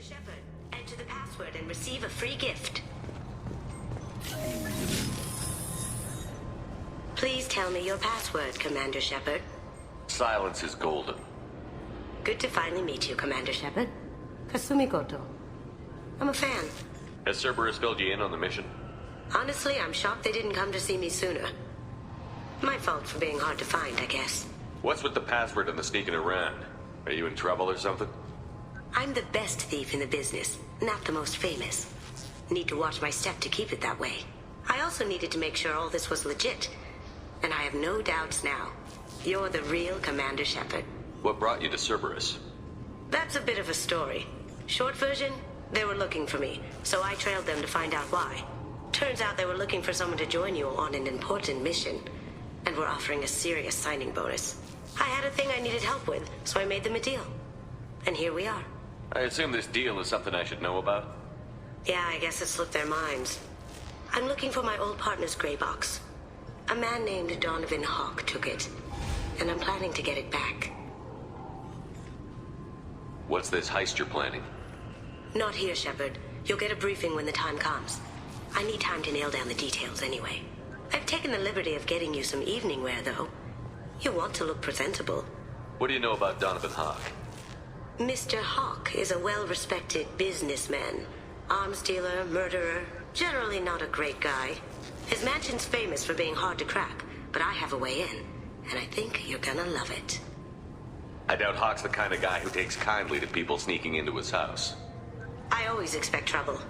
Shepard, enter the password and receive a free gift. Please tell me your password, Commander Shepard. Silence is golden. Good to finally meet you, Commander Shepard. Kasumi Goto. I'm a fan. Has Cerberus filled you in on the mission? Honestly, I'm shocked they didn't come to see me sooner. My fault for being hard to find, I guess. What's with the password and the sneaking around? Are you in trouble or something? I'm the best thief in the business, not the most famous. Need to watch my step to keep it that way. I also needed to make sure all this was legit. And I have no doubts now. You're the real Commander Shepard. What brought you to Cerberus? That's a bit of a story. Short version, they were looking for me, so I trailed them to find out why. Turns out they were looking for someone to join you on an important mission, and were offering a serious signing bonus. I had a thing I needed help with, so I made them a deal. And here we are. I assume this deal is something I should know about? Yeah, I guess it slipped their minds. I'm looking for my old partner's gray box. A man named Donovan Hawk took it, and I'm planning to get it back. What's this heist you're planning? Not here, Shepard. You'll get a briefing when the time comes. I need time to nail down the details anyway. I've taken the liberty of getting you some evening wear, though. You want to look presentable. What do you know about Donovan Hawk? Mr. Hawk is a well-respected businessman. Arms dealer, murderer, generally not a great guy. His mansion's famous for being hard to crack, but I have a way in, and I think you're gonna love it. I doubt Hawk's the kind of guy who takes kindly to people sneaking into his house. I always expect trouble.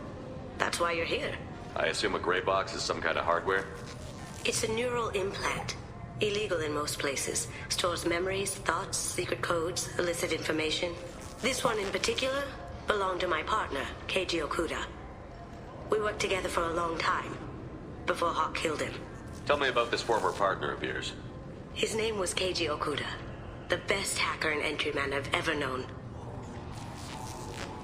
That's why you're here. I assume a gray box is some kind of hardware? It's a neural implant. Illegal in most places. Stores memories, thoughts, secret codes, illicit information. This one in particular belonged to my partner, Keiji Okuda. We worked together for a long time, before Hawk killed him. Tell me about this former partner of yours. His name was Keiji Okuda, the best hacker and entryman I've ever known.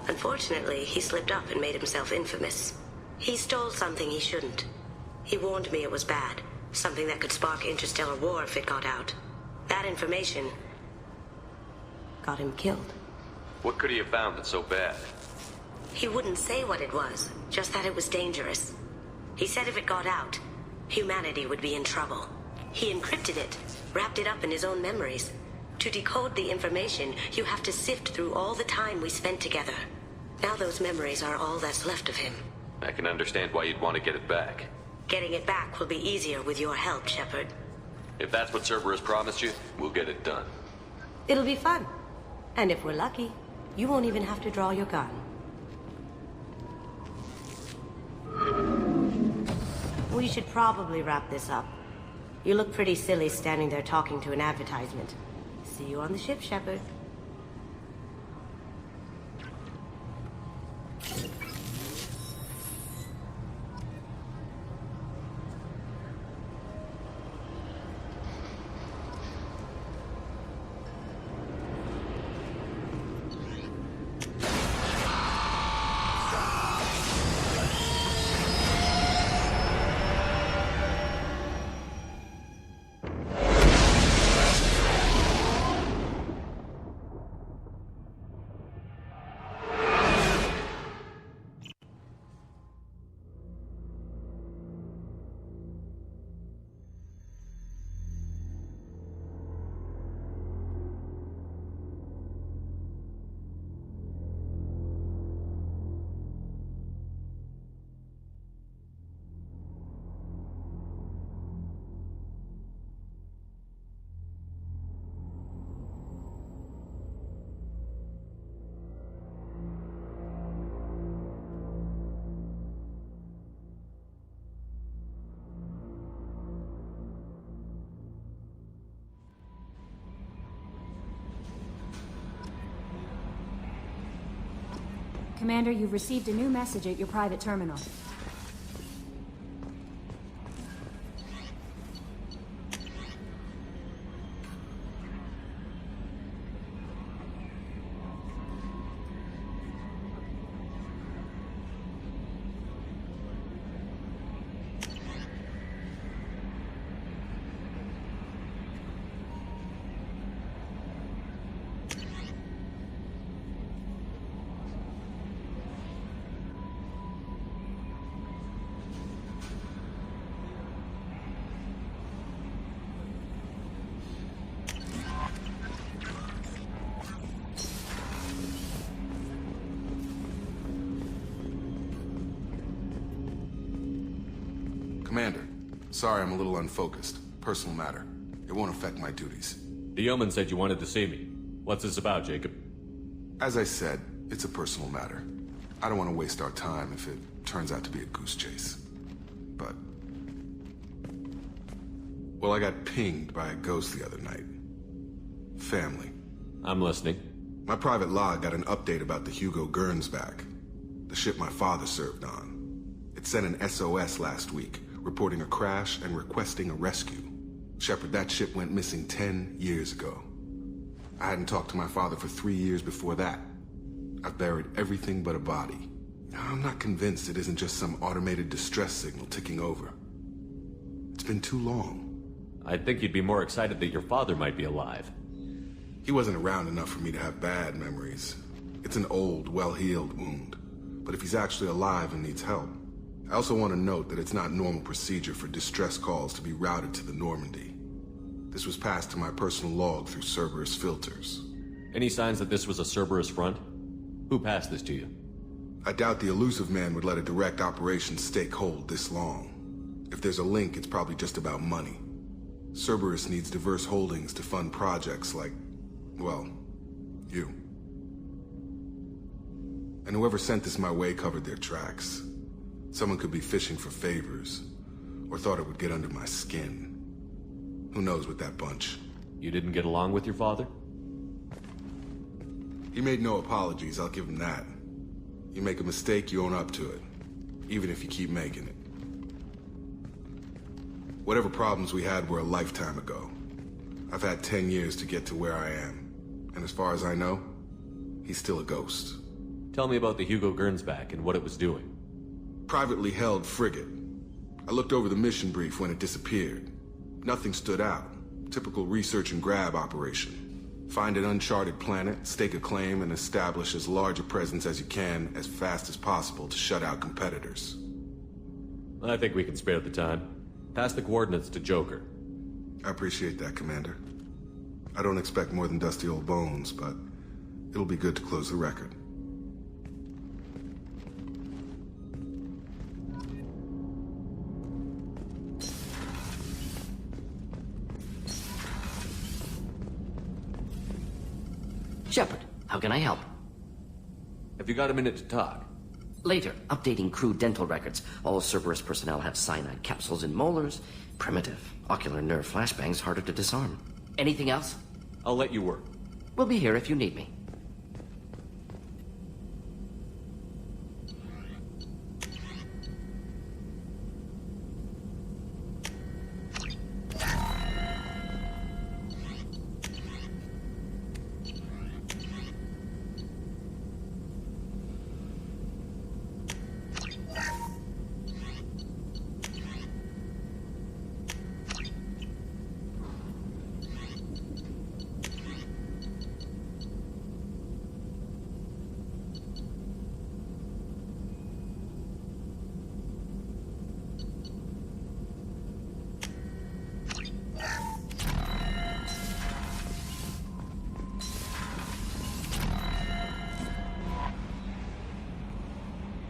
Unfortunately, he slipped up and made himself infamous. He stole something he shouldn't. He warned me it was bad, something that could spark interstellar war if it got out. That information got him killed. What could he have found that's so bad? He wouldn't say what it was, just that it was dangerous. He said if it got out, humanity would be in trouble. He encrypted it, wrapped it up in his own memories. To decode the information, you have to sift through all the time we spent together. Now those memories are all that's left of him. I can understand why you'd want to get it back. Getting it back will be easier with your help, Shepard. If that's what Cerberus promised you, we'll get it done. It'll be fun. And if we're lucky, you won't even have to draw your gun. We should probably wrap this up. You look pretty silly standing there talking to an advertisement. See you on the ship, Shepard. Commander, you've received a new message at your private terminal. Commander, sorry I'm a little unfocused. Personal matter. It won't affect my duties. The yeoman said you wanted to see me. What's this about, Jacob? As I said, it's a personal matter. I don't want to waste our time if it turns out to be a goose chase. But... well, I got pinged by a ghost the other night. Family. I'm listening. My private log got an update about the Hugo Gernsback, the ship my father served on. It sent an SOS last week, reporting a crash and requesting a rescue. Shepard, that ship went missing 10 years ago. I hadn't talked to my father for 3 years before that. I've buried everything but a body. I'm not convinced it isn't just some automated distress signal ticking over. It's been too long. I'd think you'd be more excited that your father might be alive. He wasn't around enough for me to have bad memories. It's an old, well-healed wound. But if he's actually alive and needs help, I also want to note that it's not normal procedure for distress calls to be routed to the Normandy. This was passed to my personal log through Cerberus filters. Any signs that this was a Cerberus front? Who passed this to you? I doubt the elusive man would let a direct operation stake hold this long. If there's a link, it's probably just about money. Cerberus needs diverse holdings to fund projects like, well, you. And whoever sent this my way covered their tracks. Someone could be fishing for favors, or thought it would get under my skin. Who knows with that bunch? You didn't get along with your father? He made no apologies, I'll give him that. You make a mistake, you own up to it. Even if you keep making it. Whatever problems we had were a lifetime ago. I've had 10 years to get to where I am. And as far as I know, he's still a ghost. Tell me about the Hugo Gernsback and what it was doing. Privately held frigate. I looked over the mission brief when it disappeared. Nothing stood out. Typical research and grab operation. Find an uncharted planet, stake a claim, and establish as large a presence as you can as fast as possible to shut out competitors. I think we can spare the time. Pass the coordinates to Joker. I appreciate that, Commander. I don't expect more than dusty old bones, but it'll be good to close the record. Shepard, how can I help? Have you got a minute to talk? Later, updating crew dental records. All Cerberus personnel have cyanide capsules in molars. Primitive. Ocular nerve flashbangs harder to disarm. Anything else? I'll let you work. We'll be here if you need me.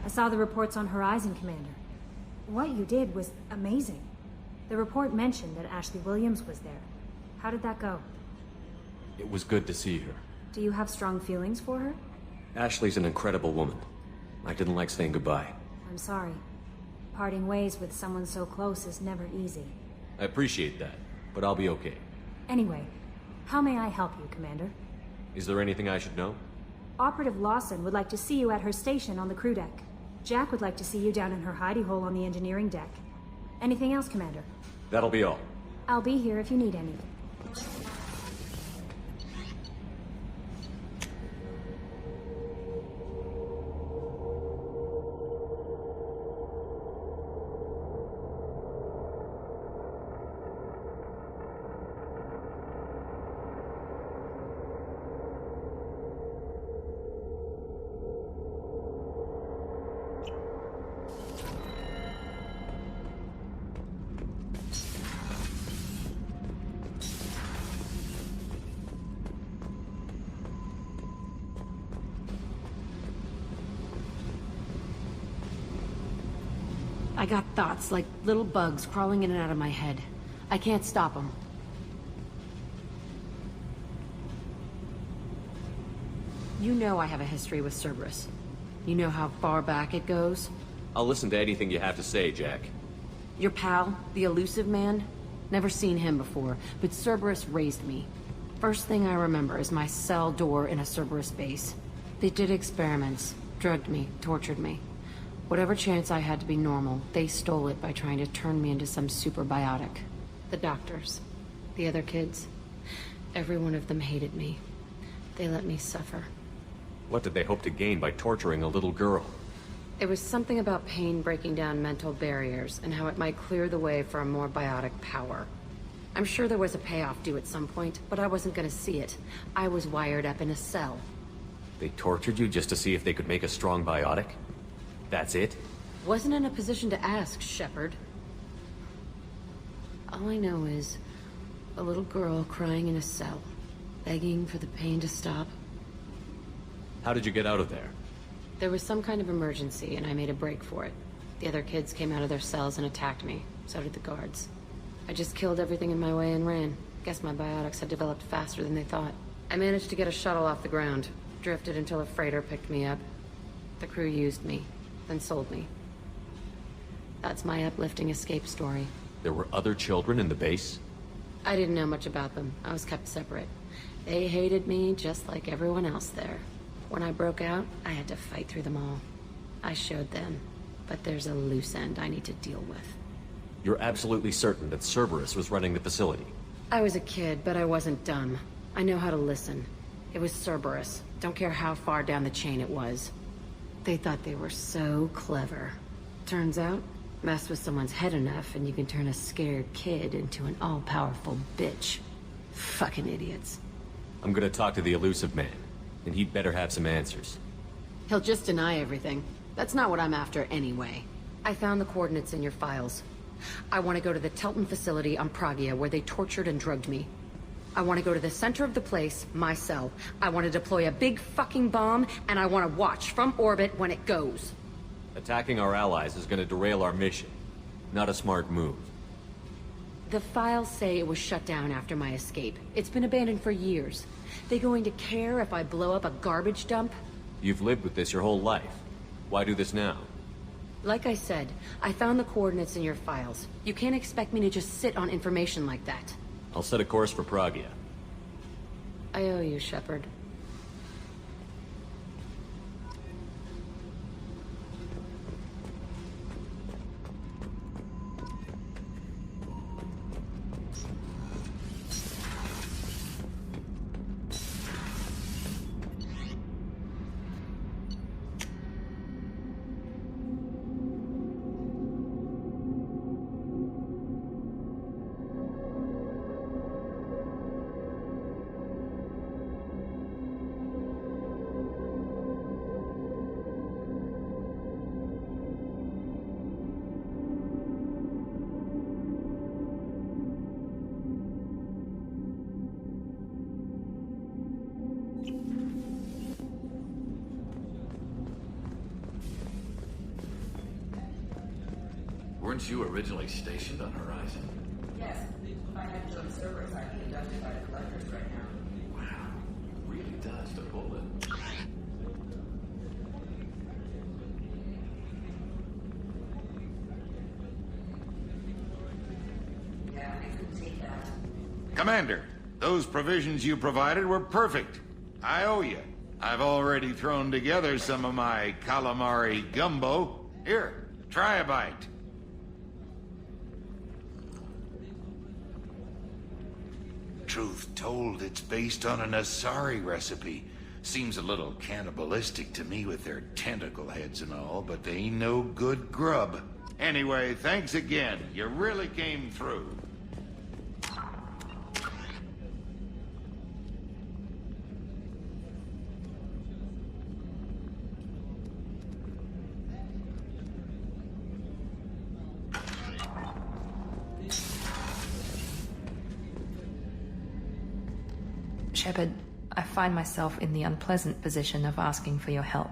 I saw the reports on Horizon, Commander. What you did was amazing. The report mentioned that Ashley Williams was there. How did that go? It was good to see her. Do you have strong feelings for her? Ashley's an incredible woman. I didn't like saying goodbye. I'm sorry. Parting ways with someone so close is never easy. I appreciate that, but I'll be okay. Anyway, how may I help you, Commander? Is there anything I should know? Operative Lawson would like to see you at her station on the crew deck. Jack would like to see you down in her hidey hole on the engineering deck. Anything else, Commander? That'll be all. I'll be here if you need anything. I got thoughts like little bugs crawling in and out of my head. I can't stop them. You know I have a history with Cerberus. You know how far back it goes? I'll listen to anything you have to say, Jack. Your pal, the elusive man? Never seen him before, but Cerberus raised me. First thing I remember is my cell door in a Cerberus base. They did experiments, drugged me, tortured me. Whatever chance I had to be normal, they stole it by trying to turn me into some superbiotic. The doctors, the other kids, every one of them hated me. They let me suffer. What did they hope to gain by torturing a little girl? It was something about pain breaking down mental barriers and how it might clear the way for a more biotic power. I'm sure there was a payoff due at some point, but I wasn't gonna see it. I was wired up in a cell. They tortured you just to see if they could make a strong biotic? That's it? Wasn't in a position to ask, Shepard. All I know is a little girl crying in a cell, begging for the pain to stop. How did you get out of there? There was some kind of emergency, and I made a break for it. The other kids came out of their cells and attacked me. So did the guards. I just killed everything in my way and ran. Guess my biotics had developed faster than they thought. I managed to get a shuttle off the ground. Drifted until a freighter picked me up. The crew used me, then sold me. That's my uplifting escape story. There were other children in the base? I didn't know much about them. I was kept separate. They hated me just like everyone else there. When I broke out, I had to fight through them all. I showed them, but there's a loose end I need to deal with. You're absolutely certain that Cerberus was running the facility? I was a kid, but I wasn't dumb. I know how to listen. It was Cerberus. Don't care how far down the chain it was. They thought they were so clever. Turns out, mess with someone's head enough and you can turn a scared kid into an all-powerful bitch. Fucking idiots. I'm gonna talk to the elusive man, and he'd better have some answers. He'll just deny everything. That's not what I'm after anyway. I found the coordinates in your files. I want to go to the Telton facility on Pragia where they tortured and drugged me. I want to go to the center of the place, my cell. I want to deploy a big fucking bomb, and I want to watch from orbit when it goes. Attacking our allies is gonna derail our mission. Not a smart move. The files say it was shut down after my escape. It's been abandoned for years. They going to care if I blow up a garbage dump? You've lived with this your whole life. Why do this now? Like I said, I found the coordinates in your files. You can't expect me to just sit on information like that. I'll set a course for Pragia. I owe you, Shepard. Weren't you originally stationed on Horizon? Yes. If I hadn't joined Cerberus, I'd be abducted by the collectors right now. Wow. Really does to pull it. Yeah, I couldn't take that. Commander, those provisions you provided were perfect. I owe you. I've already thrown together some of my calamari gumbo. Here, try a bite. Truth told, it's based on an Asari recipe. Seems a little cannibalistic to me with their tentacle heads and all, but they ain't no good grub. Anyway, thanks again. You really came through. Shepard, I find myself in the unpleasant position of asking for your help.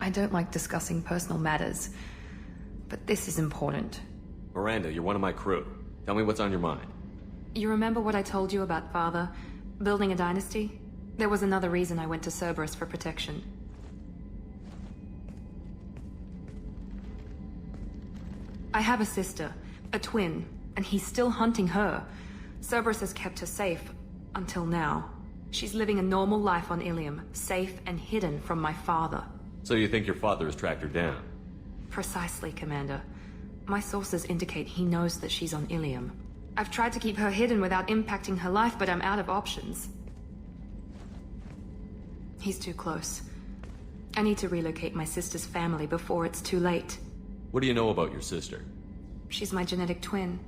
I don't like discussing personal matters, but this is important. Miranda, you're one of my crew. Tell me what's on your mind. You remember what I told you about Father? Building a dynasty? There was another reason I went to Cerberus for protection. I have a sister, a twin, and he's still hunting her. Cerberus has kept her safe, until now. She's living a normal life on Ilium, safe and hidden from my father. So you think your father has tracked her down? Precisely, Commander. My sources indicate he knows that she's on Ilium. I've tried to keep her hidden without impacting her life, but I'm out of options. He's too close. I need to relocate my sister's family before it's too late. What do you know about your sister? She's my genetic twin.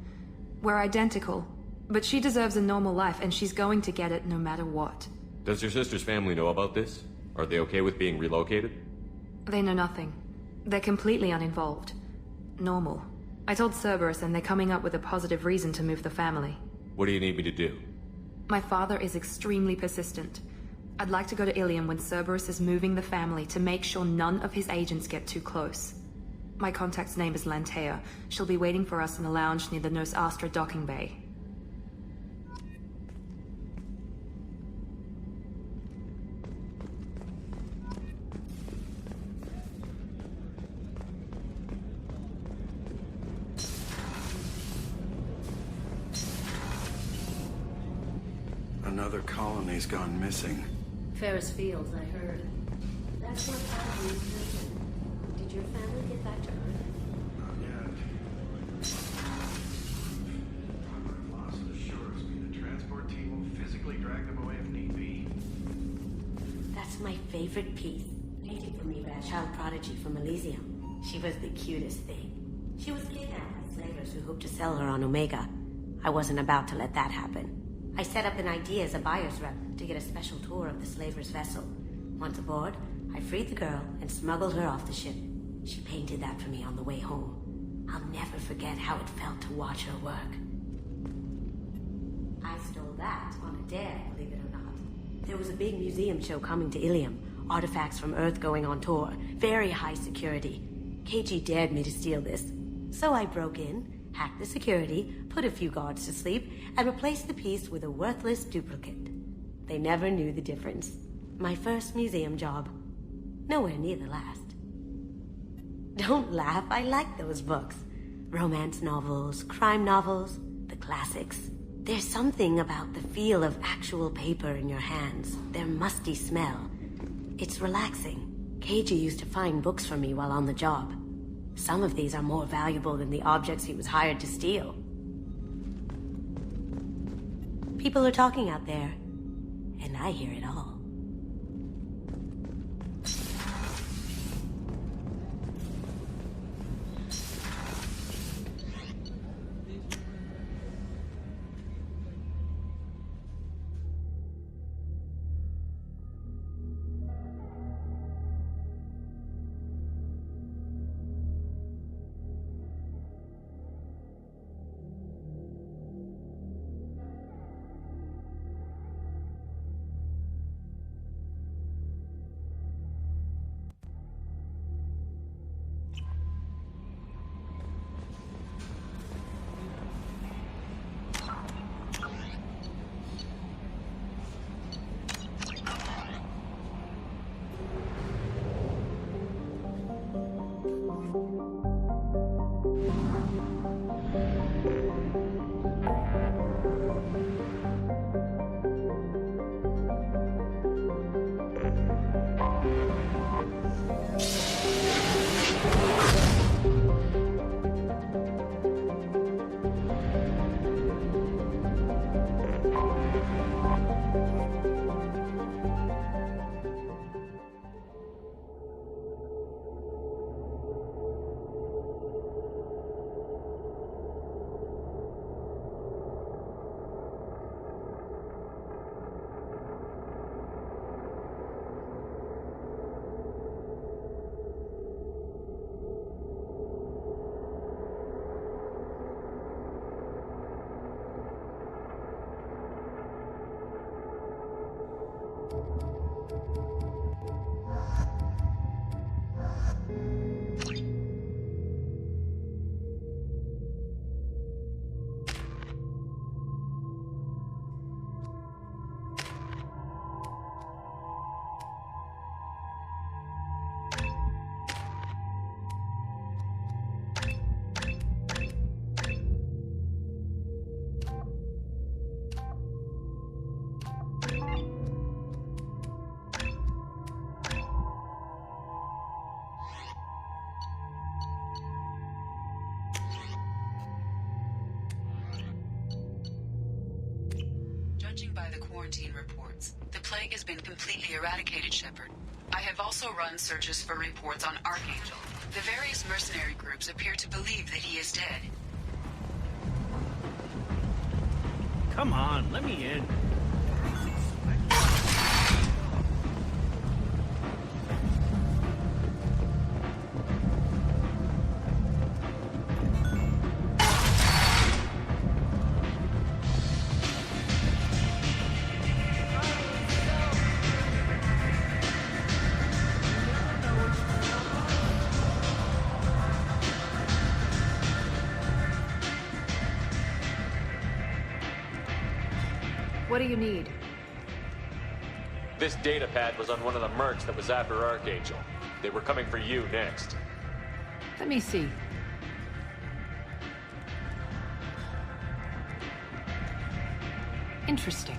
We're identical, but she deserves a normal life, and she's going to get it no matter what. Does your sister's family know about this? Are they okay with being relocated? They know nothing. They're completely uninvolved. Normal. I told Cerberus, and they're coming up with a positive reason to move the family. What do you need me to do? My father is extremely persistent. I'd like to go to Ilium when Cerberus is moving the family to make sure none of his agents get too close. My contact's name is Lantea. She'll be waiting for us in the lounge near the Nos Astra docking bay. Another colony's gone missing. Ferris Fields, I heard. That's what happened in prison. Did your family get back to Earth? Not yet. Lost to the shores. The transport team will physically drag them away if need be. That's my favorite piece. Painted for me by a child prodigy from Elysium. She was the cutest thing. She was kidnapped by slavers who hoped to sell her on Omega. I wasn't about to let that happen. I set up an idea as a buyer's rep to get a special tour of the slaver's vessel. Once aboard, I freed the girl and smuggled her off the ship. She painted that for me on the way home. I'll never forget how it felt to watch her work. I stole that on a dare, believe it or not. There was a big museum show coming to Ilium. Artifacts from Earth going on tour. Very high security. KG dared me to steal this. So I broke in, hacked the security, put a few guards to sleep, and replaced the piece with a worthless duplicate. They never knew the difference. My first museum job. Nowhere near the last. Don't laugh, I like those books. Romance novels, crime novels, the classics. There's something about the feel of actual paper in your hands, their musty smell. It's relaxing. KG used to find books for me while on the job. Some of these are more valuable than the objects he was hired to steal. People are talking out there, and I hear it all. Judging by the quarantine reports, the plague has been completely eradicated, Shepard. I have also run searches for reports on Archangel. The various mercenary groups appear to believe that he is dead. Come on, let me in. What do you need? This data pad was on one of the mercs that was after Archangel. They were coming for you next. Let me see. Interesting.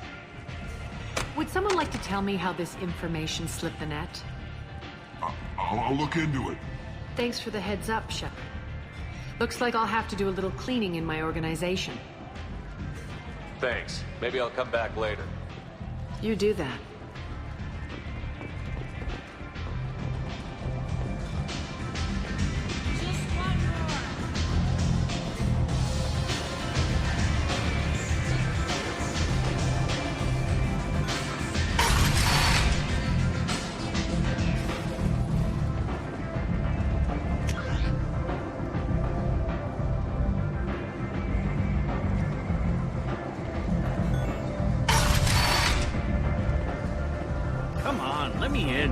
Would someone like to tell me how this information slipped the net? I'll look into it. Thanks for the heads up, Shepard. Looks like I'll have to do a little cleaning in my organization. Thanks. Maybe I'll come back later. You do that. Come on, let me in.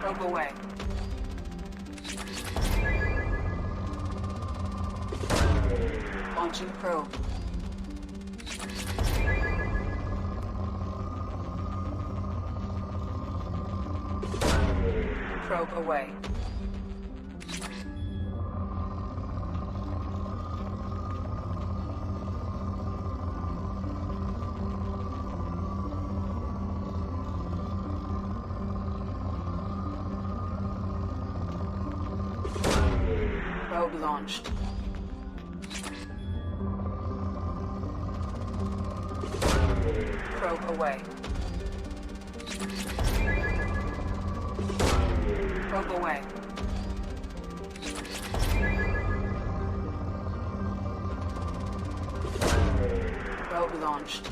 Probe away. Launching probe. Probe away. Probe launched. Probe away. Probe away. Probe launched.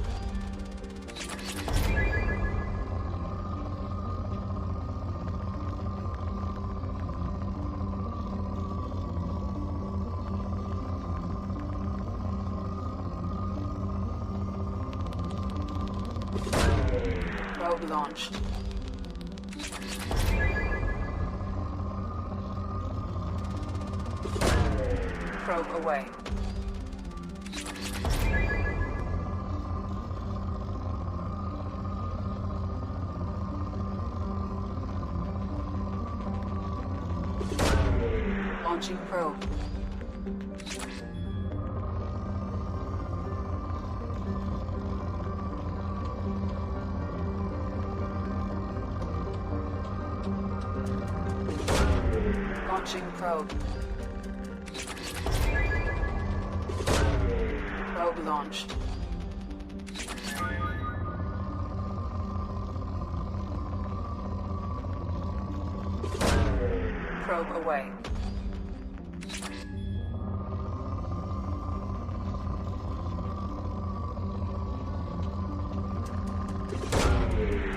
Probe launched. Probe away. Launching probe. Launching probe. Probe launched. Probe away.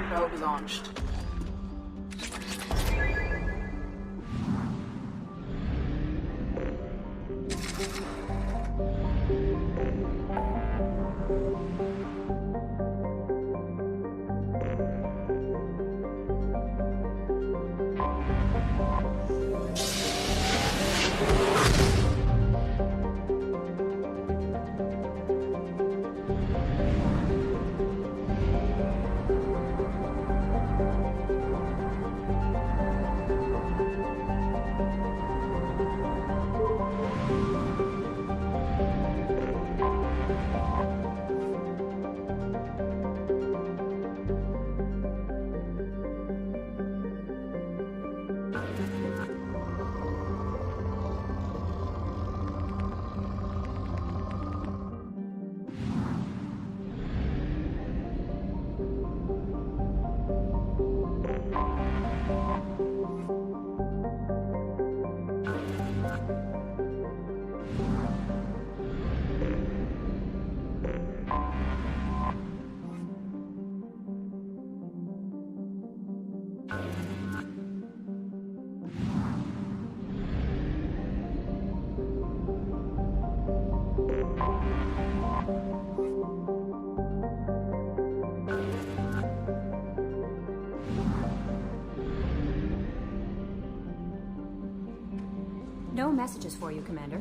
Probe launched. No messages for you, Commander.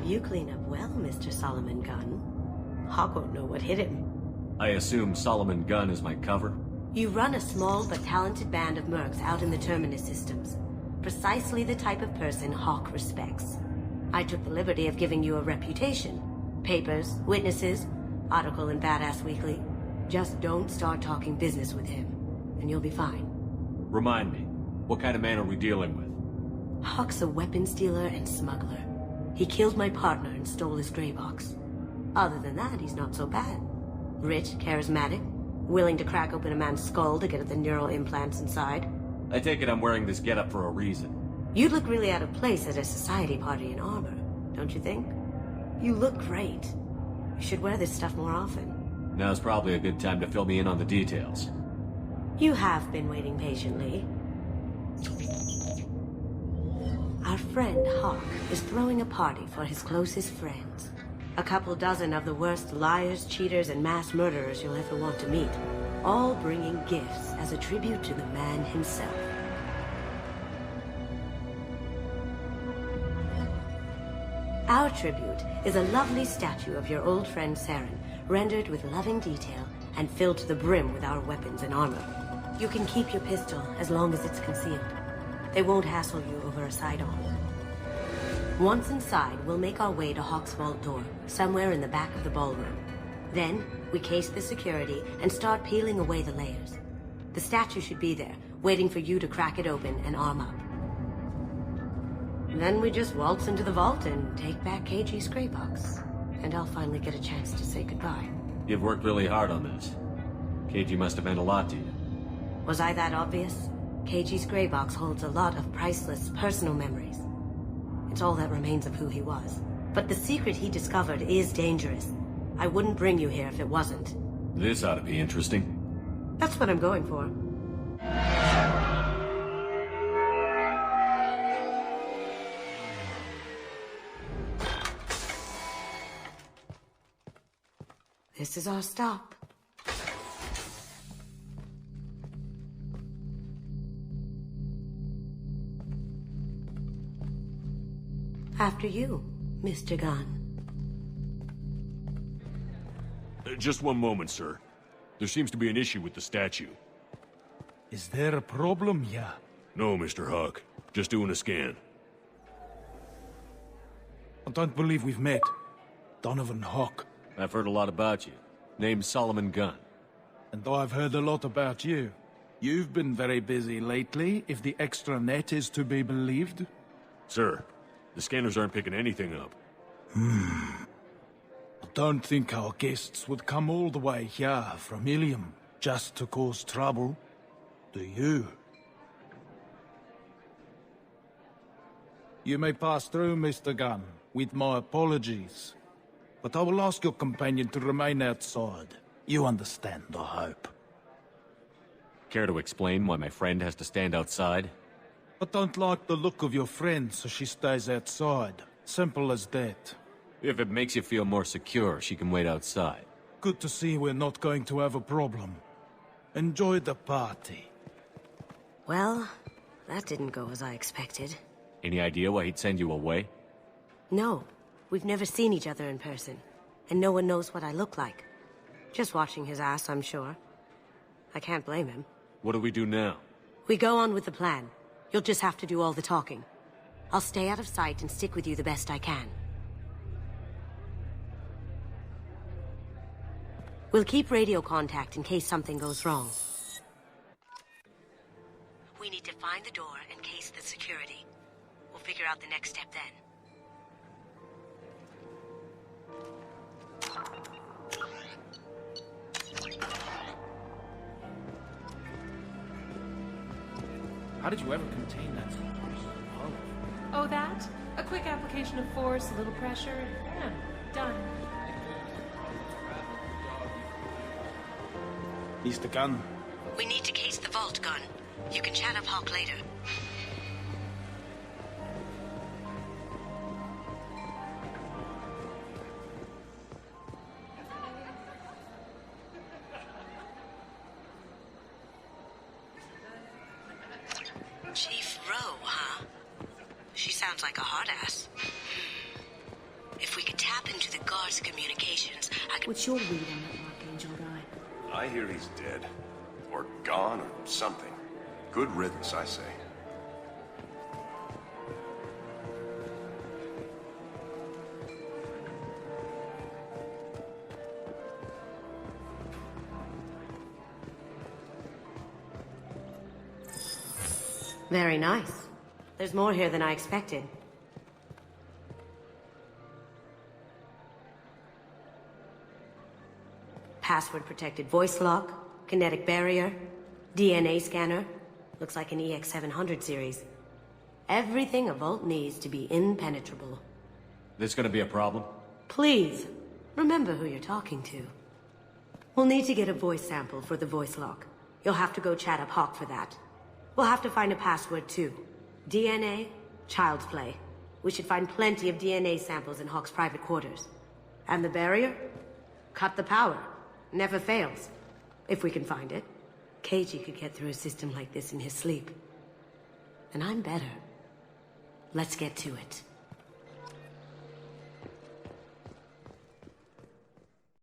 You clean up well, Mr. Solomon Gunn. Hawk won't know what hit him. I assume Solomon Gunn is my cover? You run a small but talented band of mercs out in the Terminus systems. Precisely the type of person Hawk respects. I took the liberty of giving you a reputation. Papers, witnesses, article in Badass Weekly. Just don't start talking business with him, and you'll be fine. Remind me, what kind of man are we dealing with? Hawk's a weapons dealer and smuggler. He killed my partner and stole his gray box. Other than that, he's not so bad. Rich, charismatic, willing to crack open a man's skull to get at the neural implants inside. I take it I'm wearing this getup for a reason. You'd look really out of place at a society party in armor, don't you think? You look great. You should wear this stuff more often. Now's probably a good time to fill me in on the details. You have been waiting patiently. Our friend Hawk is throwing a party for his closest friends. A couple dozen of the worst liars, cheaters, and mass murderers you'll ever want to meet. all bringing gifts as a tribute to the man himself. Our tribute is a lovely statue of your old friend Saren, rendered with loving detail and filled to the brim with our weapons and armor. You can keep your pistol as long as it's concealed. They won't hassle you over a sidearm. Once inside, we'll make our way to Hawk's vault door, somewhere in the back of the ballroom. Then, we case the security and start peeling away the layers. The statue should be there, waiting for you to crack it open and arm up. Then we just waltz into the vault and take back KG's gray box. And I'll finally get a chance to say goodbye. You've worked really hard on this. KG must have meant a lot to you. Was I that obvious? KG's gray box holds a lot of priceless personal memories. It's all that remains of who he was. But the secret he discovered is dangerous. I wouldn't bring you here if it wasn't. This ought to be interesting. That's what I'm going for. This is our stop. After you, Mr. Gunn. Just one moment, sir. There seems to be an issue with the statue. Is there a problem here? No, Mr. Hawk. Just doing a scan. I don't believe we've met. Donovan Hawk. I've heard a lot about you. Name's Solomon Gunn. And I've heard a lot about you. You've been very busy lately, if the extra net is to be believed. Sir, the scanners aren't picking anything up. I don't think our guests would come all the way here from Ilium just to cause trouble. Do you? You may pass through, Mr. Gunn, with my apologies. But I will ask your companion to remain outside. You understand, I hope. Care to explain why my friend has to stand outside? I don't like the look of your friend, so she stays outside. Simple as that. If it makes you feel more secure, she can wait outside. Good to see we're not going to have a problem. Enjoy the party. Well, that didn't go as I expected. Any idea why he'd send you away? No. We've never seen each other in person. And no one knows what I look like. Just watching his ass, I'm sure. I can't blame him. What do we do now? We go on with the plan. You'll just have to do all the talking. I'll stay out of sight and stick with you the best I can. We'll keep radio contact in case something goes wrong. We need to find the door and case the security. We'll figure out the next step then. How did you ever contain that? Oh, that? A quick application of force, a little pressure, and done. Mr. Gunn. We need to case the vault, Gunn. You can chat up Hawk later. Chief Rowe, huh? She sounds like a hard ass. If we could tap into the guard's communications, I could... What's your read on that Archangel guy? I hear he's dead. Or gone, or something. Good riddance, I say. Very nice. There's more here than I expected. Password-protected voice lock, kinetic barrier, DNA scanner. Looks like an EX700 series. Everything a vault needs to be impenetrable. This gonna be a problem? Please, remember who you're talking to. We'll need to get a voice sample for the voice lock. You'll have to go chat up Hawk for that. We'll have to find a password too. DNA, child's play. We should find plenty of DNA samples in Hawk's private quarters. And the barrier? Cut the power. Never fails. If we can find it. Keiji could get through a system like this in his sleep. And I'm better. Let's get to it.